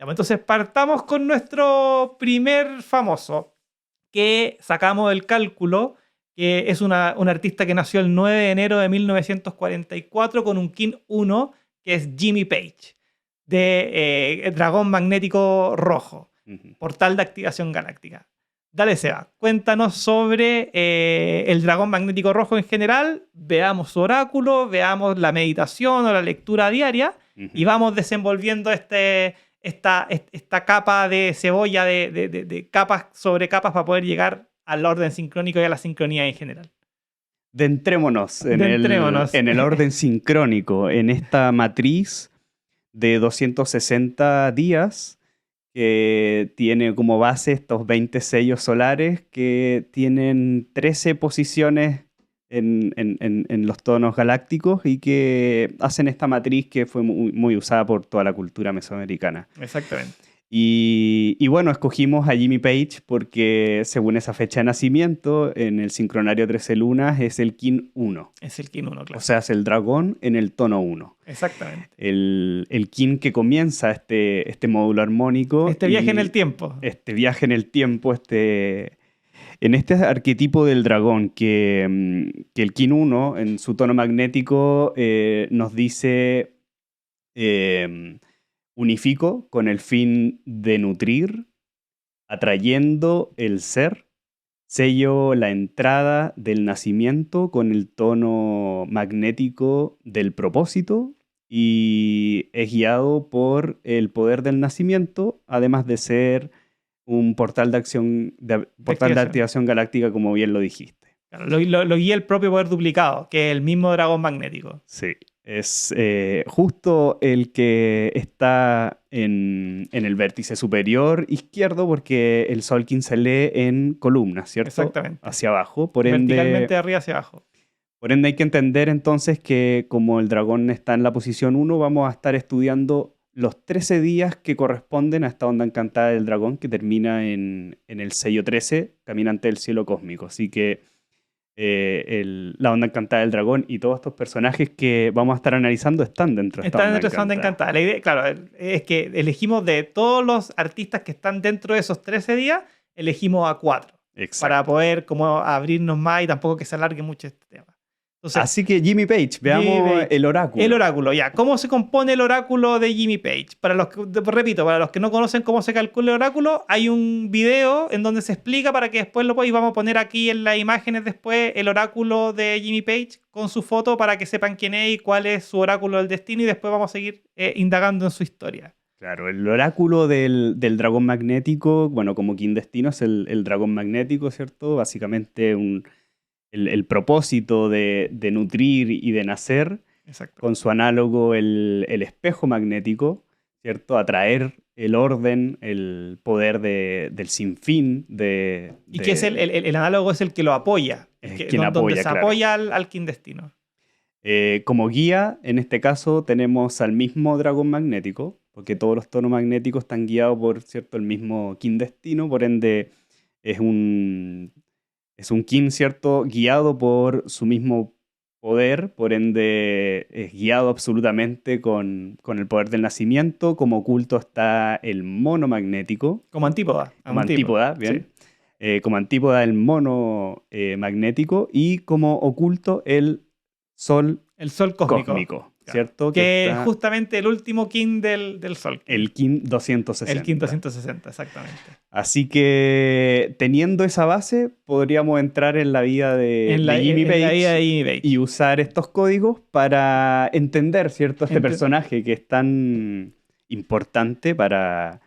Ya, pues, entonces partamos con nuestro primer famoso, que sacamos del cálculo, que es un artista que nació el 9 de enero de 1944 con un Kin 1, que es Jimmy Page, de Dragón Magnético Rojo, Ujú. portal de activación galáctica. Dale, Seba, cuéntanos sobre el Dragón Magnético Rojo en general, veamos su oráculo, veamos la meditación o la lectura diaria y Ujú. vamos desenvolviendo esta capa de cebolla de capas sobre capas para poder llegar al orden sincrónico y a la sincronía en general. Dentrémonos Dentrémonos. en el orden sincrónico, en esta matriz de 260 días que tiene como base estos 20 sellos solares que tienen 13 posiciones en los tonos galácticos y que hacen esta matriz que fue muy usada por toda la cultura mesoamericana. Exactamente. Y bueno, escogimos a Jimmy Page porque según esa fecha de nacimiento, en el sincronario 13 lunas es el Kin 1. Es el Kin 1, O claro. sea, es el dragón en el tono 1. Exactamente. El Kin que comienza este módulo armónico Este viaje en el y tiempo. este viaje en el tiempo, en este arquetipo del dragón, que el Kin 1 en su tono magnético nos dice unifico con el fin de nutrir, atrayendo el ser, sello la entrada del nacimiento con el tono magnético del propósito y es guiado por el poder del nacimiento, además de ser un portal de acción, De portal de activación. activación galáctica, como bien lo dijiste. Claro, lo guía el propio poder duplicado, que es el mismo dragón magnético. Sí, es justo el que está en el vértice superior izquierdo porque el Solkin se lee en columnas, ¿cierto? Exactamente. Hacia abajo. Verticalmente de arriba hacia abajo. Por ende hay que entender entonces que como el dragón está en la posición 1, vamos a estar estudiando los 13 días que corresponden a esta onda encantada del dragón que termina en el sello 13, Caminante del Cielo Cósmico. Así que la onda encantada del dragón y todos estos personajes que vamos a estar analizando están dentro de esta Están onda dentro de esa onda encantada. encantada. La idea, claro, es que elegimos de todos los artistas que están dentro de esos 13 días, elegimos a 4 para Exacto. poder como abrirnos más y tampoco que se alargue mucho este tema. Entonces, Así que Jimmy Page, Jimmy veamos Page. el oráculo. El oráculo, ya. ¿Cómo se compone el oráculo de Jimmy Page? Repito, para los que no conocen cómo se calcula el oráculo, hay un video en donde se explica para que después y vamos a poner aquí en las imágenes después el oráculo de Jimmy Page con su foto para que sepan quién es y cuál es su oráculo del destino y después vamos a seguir indagando en su historia. Claro, el oráculo del dragón magnético, bueno, como King Destino es el dragón magnético, ¿cierto? Básicamente el propósito de nutrir y de nacer, Exacto. con su análogo el espejo magnético, ¿cierto? Atraer el orden, el poder del sinfín, Y que es el análogo es el que lo apoya, quien donde apoya, se claro. apoya al King Destino. Como guía, en este caso, tenemos al mismo dragón magnético, porque todos los tonos magnéticos están guiados por, ¿cierto?, el mismo King Destino, por ende es un King, ¿cierto?, guiado por su mismo poder, por ende es guiado absolutamente con el poder del nacimiento. Como oculto está el mono magnético, Como antípoda. como antípoda, bien. Sí. Como antípoda el mono magnético y como oculto el sol El sol cósmico. Claro. ¿cierto? Que es está justamente el último king del sol. el King 260. El king 260, exactamente. Así que teniendo esa base, podríamos entrar en la vida de Jimmy Page, la vida de Jimmy Page y usar estos códigos para entender, ¿cierto?, este personaje que es tan importante para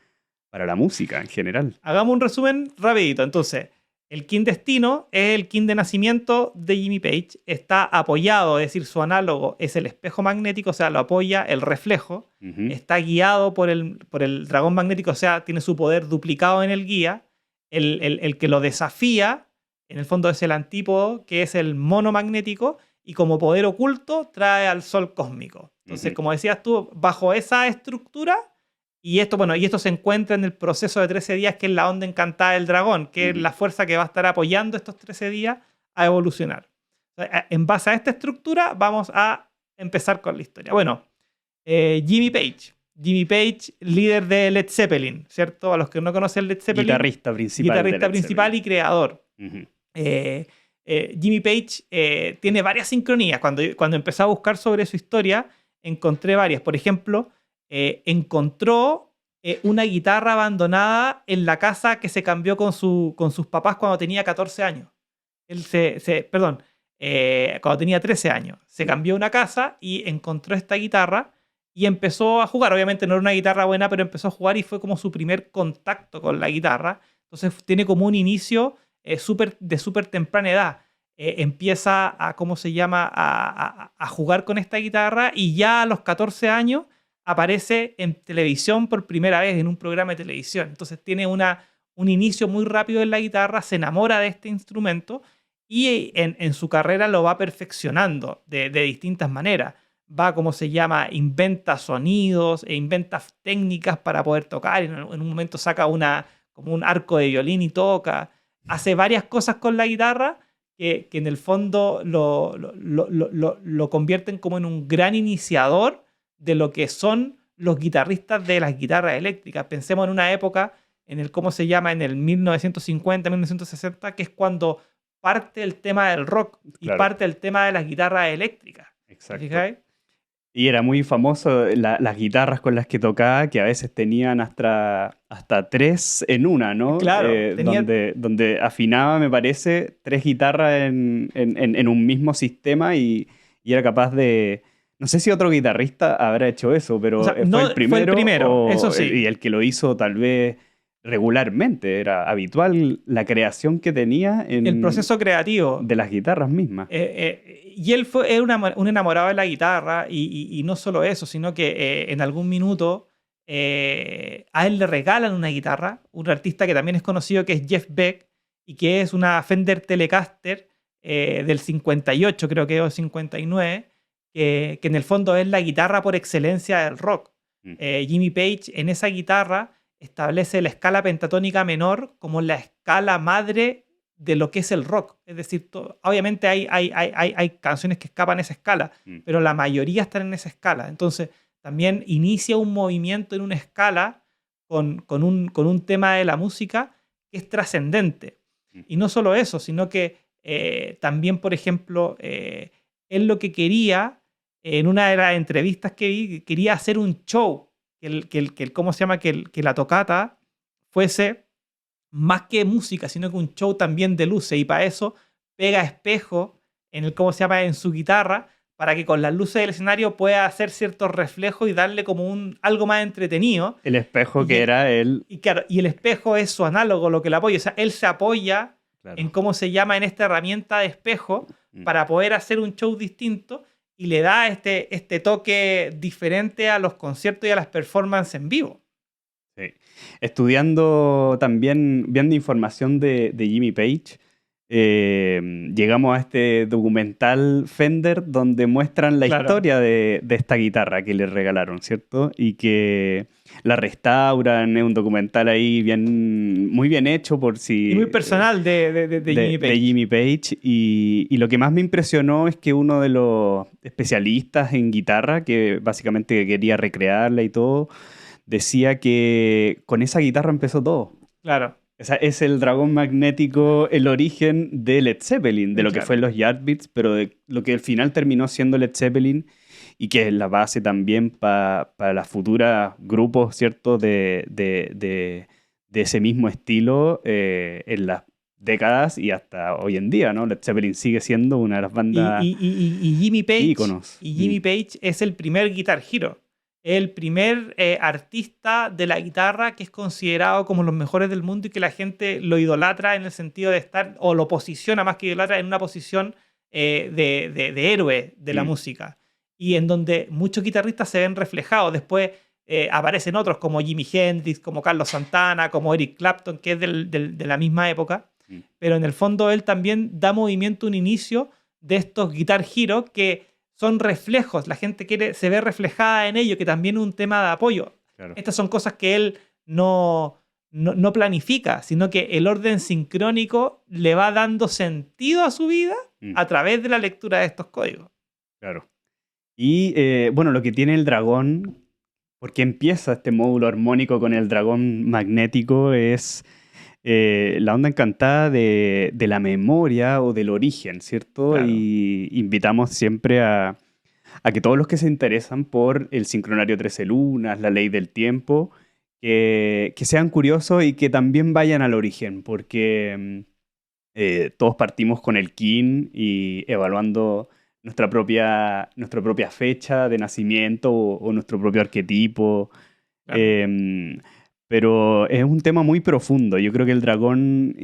la música en general. Hagamos un resumen rapidito. Entonces, el King Destino es el King de nacimiento de Jimmy Page. Está apoyado, es decir, su análogo es el espejo magnético, o sea, lo apoya el reflejo. Ujú. Está guiado por el dragón magnético, o sea, tiene su poder duplicado en el guía. El que lo desafía, en el fondo, es el antípodo, que es el mono magnético. Y como poder oculto, trae al sol cósmico. Entonces, como decías tú, bajo esa estructura. Y esto se encuentra en el proceso de 13 días, que es la onda encantada del dragón, que es la fuerza que va a estar apoyando estos 13 días a evolucionar. En base a esta estructura, vamos a empezar con la historia. Bueno, Jimmy Page Jimmy Page, líder de Led Zeppelin, ¿cierto? A los que no conocen Led Zeppelin. Guitarrista principal Y creador. Uh-huh. Jimmy Page tiene varias sincronías. Cuando empecé a buscar sobre su historia, encontré varias. Por ejemplo, encontró una guitarra abandonada en la casa que se cambió con sus papás cuando tenía 14 años. Cuando tenía 13 años. Se cambió a una casa y encontró esta guitarra y empezó a jugar. Obviamente no era una guitarra buena, pero empezó a jugar y fue como su primer contacto con la guitarra. Entonces tiene como un inicio de súper temprana edad. Empieza a, ¿cómo se llama?, a jugar con esta guitarra y ya a los 14 años aparece en televisión por primera vez en un programa de televisión. Entonces tiene un inicio muy rápido en la guitarra, se enamora de este instrumento y en su carrera lo va perfeccionando de distintas maneras. Va, ¿cómo se llama?, inventa sonidos e inventa técnicas para poder tocar. En un momento saca como un arco de violín y toca. Hace varias cosas con la guitarra que en el fondo lo convierten como en un gran iniciador de lo que son los guitarristas de las guitarras eléctricas. Pensemos en una época en el, ¿cómo se llama?, en el 1950, 1960, que es cuando parte el tema del rock y parte el tema de las guitarras eléctricas. Exacto. Y era muy famoso las guitarras con las que tocaba, que a veces tenían hasta 3 en una, ¿no? Claro. Donde afinaba, me parece, 3 guitarras en un mismo sistema y era capaz de... No sé si otro guitarrista habrá hecho eso, pero fue el primero. Fue el primero, eso sí. Y el que lo hizo tal vez regularmente. Era habitual la creación que tenía en el proceso creativo de las guitarras mismas. Y él era un enamorado de la guitarra y no solo eso, sino que en algún minuto a él le regalan una guitarra, un artista que también es conocido, que es Jeff Beck, y que es una Fender Telecaster del 58, creo que, o 59, que en el fondo es la guitarra por excelencia del rock. Jimmy Page en esa guitarra establece la escala pentatónica menor como la escala madre de lo que es el rock. Es decir, obviamente hay canciones que escapan esa escala, pero la mayoría están en esa escala. Entonces, también inicia un movimiento en una escala con un tema de la música que es trascendente. Y no solo eso, sino que también, por ejemplo, él lo que quería, en una de las entrevistas que vi, quería hacer un show, ¿cómo se llama?, que la tocata fuese más que música, sino que un show también de luces, y para eso pega espejo ¿cómo se llama?, en su guitarra, para que con las luces del escenario pueda hacer ciertos reflejos y darle como algo más entretenido. El espejo que era él. Y claro, y el espejo es su análogo, lo que le apoya. O sea, él se apoya en, ¿cómo se llama?, en esta herramienta de espejo para poder hacer un show distinto, y le da este toque diferente a los conciertos y a las performances en vivo. Sí. Estudiando también, viendo información de Jimmy Page, llegamos a este documental Fender donde muestran la historia de esta guitarra que le regalaron, ¿cierto? Y que la restauran. Es un documental ahí muy bien hecho por si... Y muy personal de Jimmy Page. De Jimmy Page. Y lo que más me impresionó es que uno de los especialistas en guitarra, que básicamente quería recrearla y todo, decía que con esa guitarra empezó todo. Claro. O sea, es el dragón magnético, el origen de Led Zeppelin, de lo que fue los Yardbirds, pero de lo que al final terminó siendo Led Zeppelin, y que es la base también para las futuras grupos, ¿cierto?, de ese mismo estilo en las décadas y hasta hoy en día, ¿no? Led Zeppelin sigue siendo una de las bandas y Jimmy Page, íconos. Y Jimmy Page es el primer Guitar Hero. El primer artista de la guitarra que es considerado como los mejores del mundo y que la gente lo idolatra en el sentido de estar, o lo posiciona más que idolatra, en una posición de héroe de la música. Y en donde muchos guitarristas se ven reflejados. Después aparecen otros como Jimi Hendrix, como Carlos Santana, como Eric Clapton, que es de la misma época. Pero en el fondo él también da movimiento, un inicio de estos Guitar Hero que son reflejos, la gente se ve reflejada en ello, que también es un tema de apoyo. Claro. Estas son cosas que él no planifica, sino que el orden sincrónico le va dando sentido a su vida a través de la lectura de estos códigos. Claro. Y bueno, lo que tiene el dragón, porque empieza este módulo armónico con el dragón magnético, es la onda encantada de la memoria o del origen, ¿cierto? Claro, Y invitamos siempre a que todos los que se interesan por el sincronario 13 lunas, la ley del tiempo, que sean curiosos y que también vayan al origen, porque todos partimos con el kin y evaluando nuestra propia fecha de nacimiento o nuestro propio arquetipo. claro. Em, pero es un tema muy profundo. Yo creo que el dragón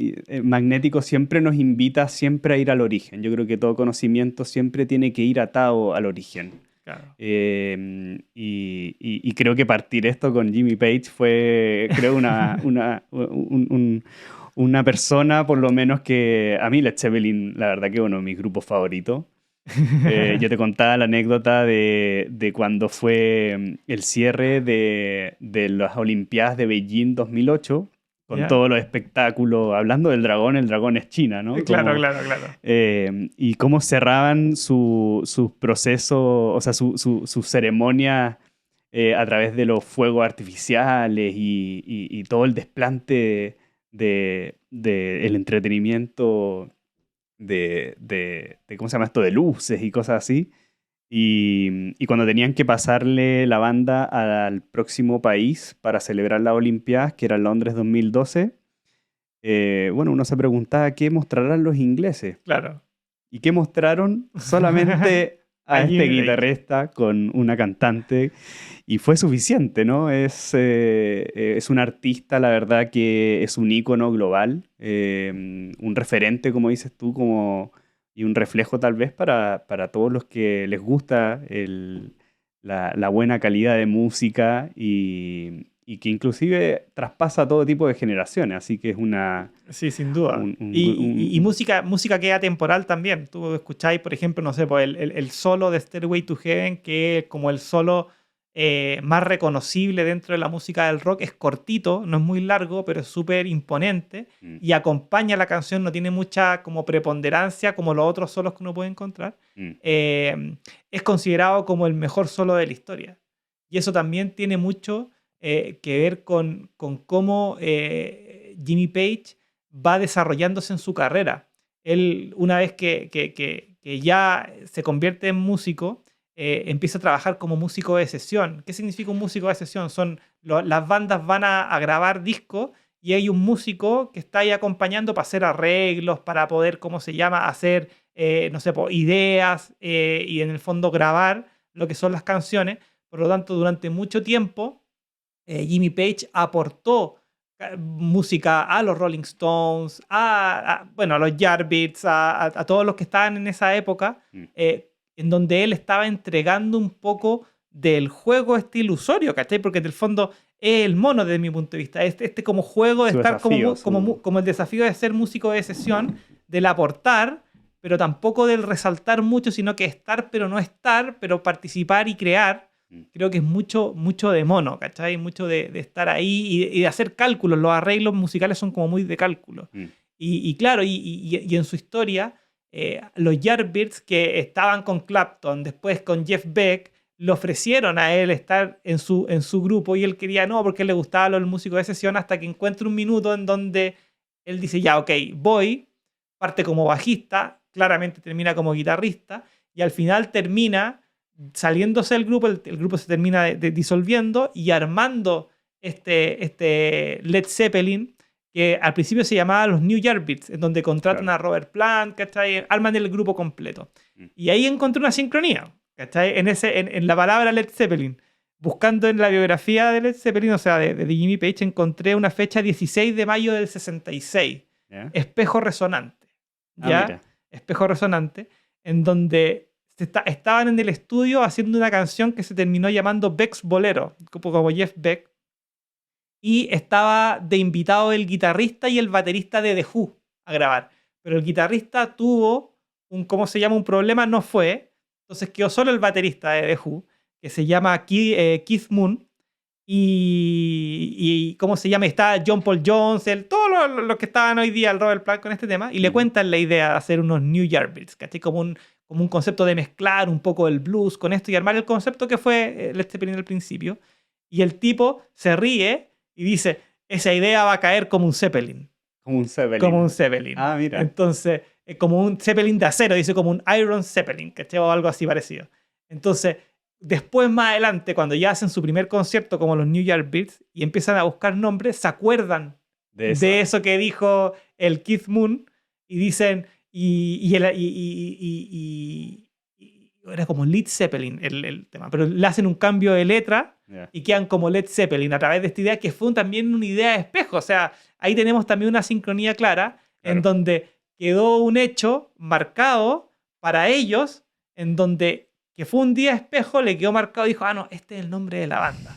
magnético siempre nos invita siempre a ir al origen. Yo creo que todo conocimiento siempre tiene que ir atado al origen. Claro. Y creo que partir esto con Jimmy Page fue, creo, una persona, por lo menos que a mí Led Zeppelin, la verdad que uno de mis grupos favoritos. Yo te contaba la anécdota de cuando fue el cierre de las Olimpiadas de Beijing 2008, con ¿Ya? todos los espectáculos, hablando del dragón, el dragón es China, ¿no? Claro, Como, claro, claro. y cómo cerraban sus procesos, o sea, sus ceremonias a través de los fuegos artificiales y todo el desplante el entretenimiento ¿cómo se llama esto? De luces y cosas así. Y cuando tenían que pasarle la banda al próximo país para celebrar las Olimpiadas, que era Londres 2012, bueno, uno se preguntaba qué mostrarán los ingleses. Claro. ¿Y qué mostraron? Solamente A a este Jimmy Page. guitarrista con una cantante y fue suficiente, ¿no? Es un artista, la verdad, que es un ícono global, un referente, como dices tú, y un reflejo tal vez para todos los que les gusta la buena calidad de música y que inclusive traspasa todo tipo de generaciones, así que es Sí, sin duda. un, un- Y un- música que es atemporal también. Tú escucháis, por ejemplo, no sé, pues el solo de Stairway to Heaven, que es como el solo más reconocible dentro de la música del rock. Es cortito, no es muy largo, pero es súper imponente. un- Y acompaña la canción, no tiene mucha como preponderancia como los otros solos que uno puede encontrar. un- Eh, es considerado como el mejor solo de la historia. Y eso también tiene mucho que ver con cómo Jimmy Page va desarrollándose en su carrera. Él, una vez que ya se convierte en músico, empieza a trabajar como músico de sesión. ¿Qué significa un músico de sesión? Las bandas van a grabar discos y hay un músico que está ahí acompañando para hacer arreglos, para poder, ¿cómo se llama?, hacer, no sé, ideas y en el fondo grabar lo que son las canciones. Por lo tanto, durante mucho tiempo Jimmy Page aportó música a los Rolling Stones, bueno, a los Yardbirds, a todos los que estaban en esa época, un- en donde él estaba entregando un poco del juego este ilusorio, ¿cachai? Porque en el fondo es el mono desde mi punto de vista, este como juego de su estar desafío, como el desafío de ser músico de sesión, del aportar, pero tampoco del resaltar mucho, sino que estar pero no estar, pero participar y crear. Mm, Creo que es mucho, mucho de mono, ¿cachai? Mucho de estar ahí y de hacer cálculos. Los arreglos musicales son como muy de cálculo. mm, Y claro, y en su historia, los Yardbirds que estaban con Clapton, después con Jeff Beck, le ofrecieron a él estar en su grupo y él quería no, porque le gustaba el músico de sesión hasta que encuentra un minuto en donde él dice, ya, ok, voy, parte como bajista, claramente termina como guitarrista y al final termina saliéndose del grupo, el grupo se termina disolviendo y armando este Led Zeppelin, que al principio se llamaba los New Yardbirds, en donde contratan claro. a Robert Plant, ¿cachai? Arman el grupo completo. Mm, Y ahí encontré una sincronía, ¿cachai? En la palabra Led Zeppelin. Buscando en la biografía de Led Zeppelin, o sea, de Jimmy Page, encontré una fecha 16 de mayo del 66. ¿ya? Espejo resonante. Ah, ¿Ya? mira. Espejo resonante, en donde estaban en el estudio haciendo una canción que se terminó llamando Beck's Bolero, como Jeff Beck, y estaba de invitado el guitarrista y el baterista de The Who a grabar. Pero el guitarrista tuvo ¿cómo se llama? Un problema, no fue. Entonces quedó solo el baterista de The Who, que se llama Keith Moon, y ¿cómo se llama? Está John Paul Jones, todos los que estaban hoy día, el Robert Plant con este tema, y le Ujú, cuentan la idea de hacer unos New Yardbirds, ¿cachai? Como un concepto de mezclar un poco el blues con esto y armar el concepto que fue Led Zeppelin al principio. Y el tipo se ríe y dice, esa idea va a caer como un Zeppelin. Como un Zeppelin. Como un Zeppelin. Ah, mira. Entonces, como un Zeppelin de acero, dice como un Iron Zeppelin, ¿cachai? O algo así parecido. Entonces, después más adelante, cuando ya hacen su primer concierto como los New Year Beats y empiezan a buscar nombres, se acuerdan de eso que dijo el Keith Moon y dicen, era como Led Zeppelin el tema, pero le hacen un cambio de letra y quedan como Led Zeppelin a través de esta idea que fue también una idea de espejo. O sea, ahí tenemos también una sincronía clara en donde quedó un hecho marcado para ellos, en donde que fue un día espejo, le quedó marcado y dijo, no, este es el nombre de la banda.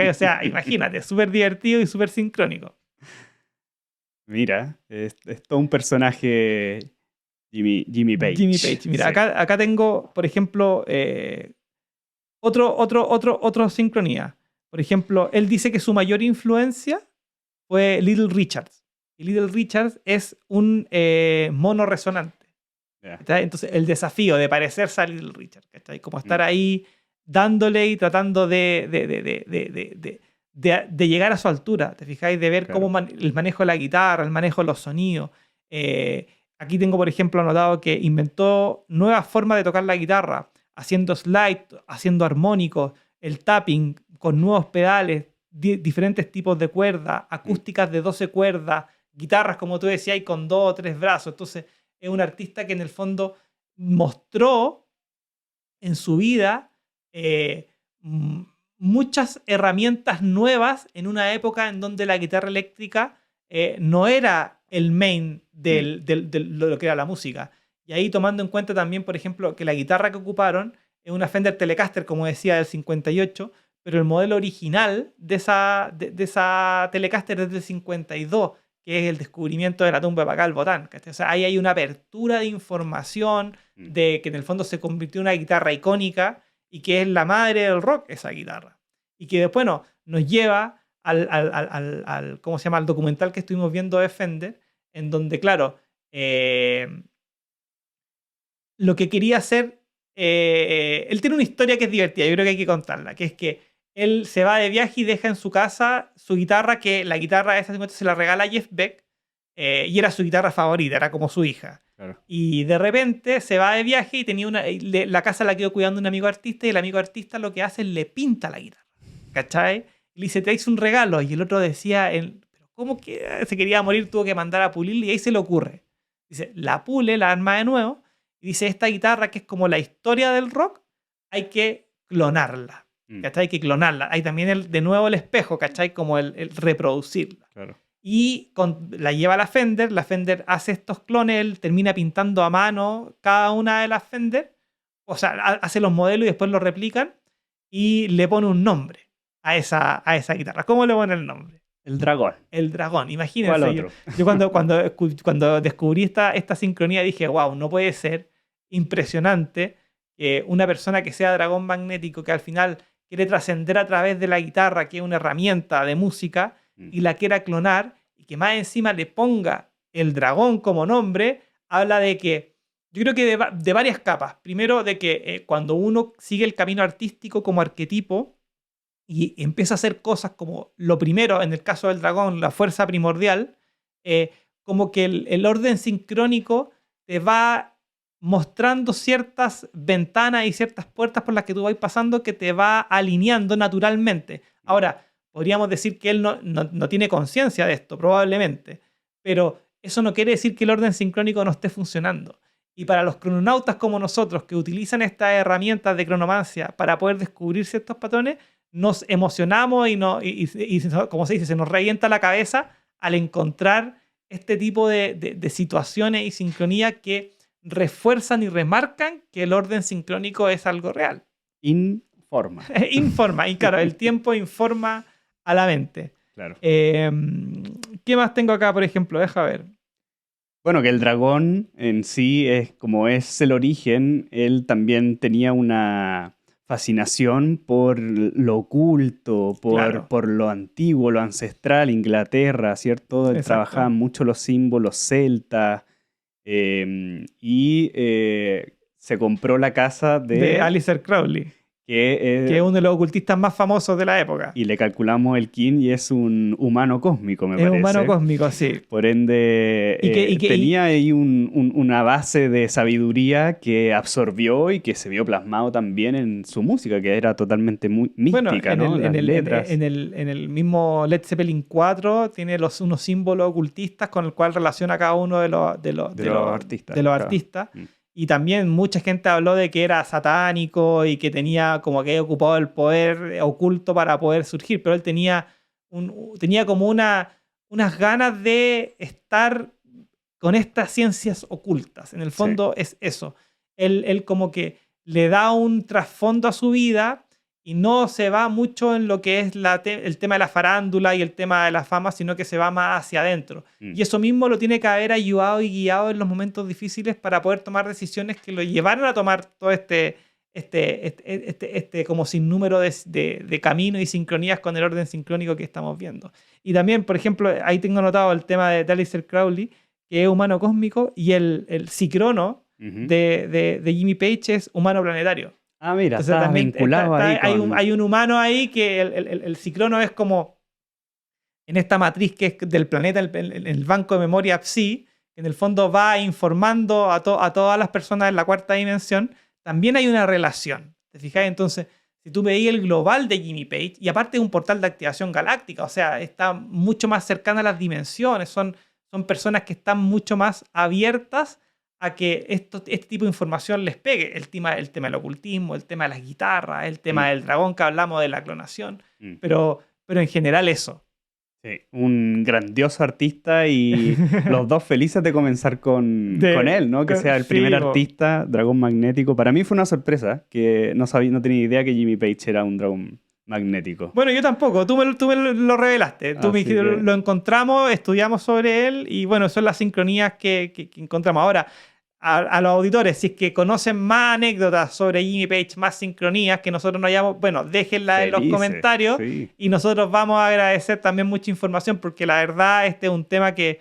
O sea, imagínate, súper divertido y súper sincrónico. Mira, es todo un personaje Jimmy Page. Jimmy Page. Mira, sí. acá tengo, por ejemplo, otro sincronía. Por ejemplo, él dice que su mayor influencia fue Little Richards. Y Little Richards es un mono resonante. Yeah. Entonces, el desafío de parecerse a Little Richards, ¿cachai? Como estar ahí dándole y tratando de llegar a su altura, ¿te fijáis? De ver cómo el manejo de la guitarra, el manejo de los sonidos. Aquí tengo, por ejemplo, anotado que inventó nuevas formas de tocar la guitarra, haciendo slide, haciendo armónicos, el tapping con nuevos pedales, diferentes tipos de cuerdas, acústicas de 12 cuerdas, guitarras, como tú decías, con 2 o 3 brazos. Entonces, es un artista que en el fondo mostró en su vida muchas herramientas nuevas en una época en donde la guitarra eléctrica no era el main de lo que era la música. Y ahí tomando en cuenta también, por ejemplo, que la guitarra que ocuparon es una Fender Telecaster, como decía, del 58, pero el modelo original de esa Telecaster es del 52, que es el descubrimiento de la tumba de Pacal Botán. O sea, ahí hay una apertura de información de que en el fondo se convirtió en una guitarra icónica y que es la madre del rock esa guitarra. Y que después nos lleva ¿cómo se llama? Al documental que estuvimos viendo de Fender, en donde, claro, lo que quería hacer, él tiene una historia que es divertida, yo creo que hay que contarla, que es que él se va de viaje y deja en su casa su guitarra, que la guitarra esa se la regala a Jeff Beck, y era su guitarra favorita, era como su hija. Claro. Y de repente se va de viaje y tenía la casa la quedó cuidando un amigo artista, y el amigo artista lo que hace es le pinta la guitarra, ¿cachai? Y le dice, te hice un regalo, y el otro decía, ¿cómo que se quería morir? Tuvo que mandar a pulirla, y ahí se le ocurre. Dice, la pule, la arma de nuevo, y dice, esta guitarra que es como la historia del rock, hay que clonarla. ¿Cachai? Hay que clonarla. Hay también de nuevo el espejo, ¿cachai? Como el reproducirla. Claro. Y la lleva a la Fender hace estos clones, él termina pintando a mano cada una de las Fender, o sea, hace los modelos y después los replican y le pone un nombre a esa guitarra. ¿Cómo le pone el nombre? El Dragón. El Dragón, imagínense. ¿Cuál otro? Yo cuando descubrí esta sincronía dije, wow, no puede ser impresionante que una persona que sea dragón magnético, que al final quiere trascender a través de la guitarra, que es una herramienta de música, y la quiera clonar, y que más encima le ponga el dragón como nombre, habla de que, yo creo que de varias capas. Primero, de que cuando uno sigue el camino artístico como arquetipo y empieza a hacer cosas como lo primero, en el caso del dragón, la fuerza primordial, como que el orden sincrónico te va mostrando ciertas ventanas y ciertas puertas por las que tú vas pasando que te va alineando naturalmente. Ahora, podríamos decir que él no tiene conciencia de esto, probablemente, pero eso no quiere decir que el orden sincrónico no esté funcionando. Y para los crononautas como nosotros, que utilizan estas herramientas de cronomancia para poder descubrir ciertos patrones, nos emocionamos y como se dice, se nos revienta la cabeza al encontrar este tipo de situaciones y sincronía que refuerzan y remarcan que el orden sincrónico es algo real. Informa. Y claro, el tiempo informa a la mente. Claro. ¿Qué más tengo acá, por ejemplo? Deja ver. Bueno, que el dragón en sí, como es el origen, él también tenía una fascinación por lo oculto, por lo antiguo, lo ancestral, Inglaterra, ¿cierto? Él trabajaba mucho los símbolos celtas. Y se compró la casa de Aleister Crowley. que es uno de los ocultistas más famosos de la época. Y le calculamos el kin y es un humano cósmico, me Es parece. un humano cósmico, sí. Por ende, tenía ahí una base de sabiduría que absorbió y que se vio plasmado también en su música, que era totalmente mística, ¿no? Las letras. En el mismo Led Zeppelin 4 tiene unos símbolos ocultistas con el cual relaciona a cada uno de los artistas. Claro. Y también mucha gente habló de que era satánico y que tenía como que había ocupado el poder oculto para poder surgir, pero él tenía como unas ganas de estar con estas ciencias ocultas. En el fondo es eso. Él como que le da un trasfondo a su vida y no se va mucho en lo que es el tema de la farándula y el tema de la fama, sino que se va más hacia adentro. Y eso mismo lo tiene que haber ayudado y guiado en los momentos difíciles para poder tomar decisiones que lo llevaron a tomar todo este como sinnúmero de caminos y sincronías con el orden sincrónico que estamos viendo. Y también, por ejemplo, ahí tengo anotado el tema de Aleister Crowley, que es humano cósmico, y el Cicrono de Jimmy Page es humano planetario. Ah, mira, está también vinculado ahí. Hay un humano ahí que el Cicrono es como en esta matriz que es del planeta, el banco de memoria Psi, que en el fondo va informando a todas las personas en la cuarta dimensión. También hay una relación. ¿Te fijas? Entonces, si tú veías el global de Jimmy Page, y aparte es un portal de activación galáctica, o sea, está mucho más cercana a las dimensiones, son personas que están mucho más abiertas a que este tipo de información les pegue. El tema del ocultismo, el tema de las guitarras, el tema del dragón que hablamos de la clonación, pero en general eso. Sí, un grandioso artista y los dos felices de comenzar con él, ¿no? Que sea el primer artista, dragón magnético. Para mí fue una sorpresa, que no tenía idea que Jimmy Page era un dragón magnético. Bueno, yo tampoco, tú me lo revelaste. Tú me dijiste, lo encontramos, estudiamos sobre él y bueno, son las sincronías que encontramos. Ahora, a los auditores, si es que conocen más anécdotas sobre Jimmy Page, más sincronías que nosotros no hayamos, bueno, déjenla en los comentarios y nosotros vamos a agradecer también mucha información porque la verdad este es un tema que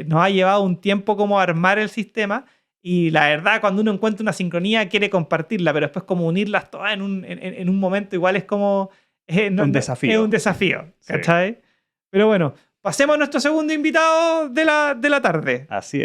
nos ha llevado un tiempo como armar el sistema y la verdad cuando uno encuentra una sincronía quiere compartirla, pero después como unirlas todas en un momento igual es como... un desafío. Es un desafío, ¿cachai? Pero bueno, pasemos a nuestro segundo invitado de la tarde. Así es.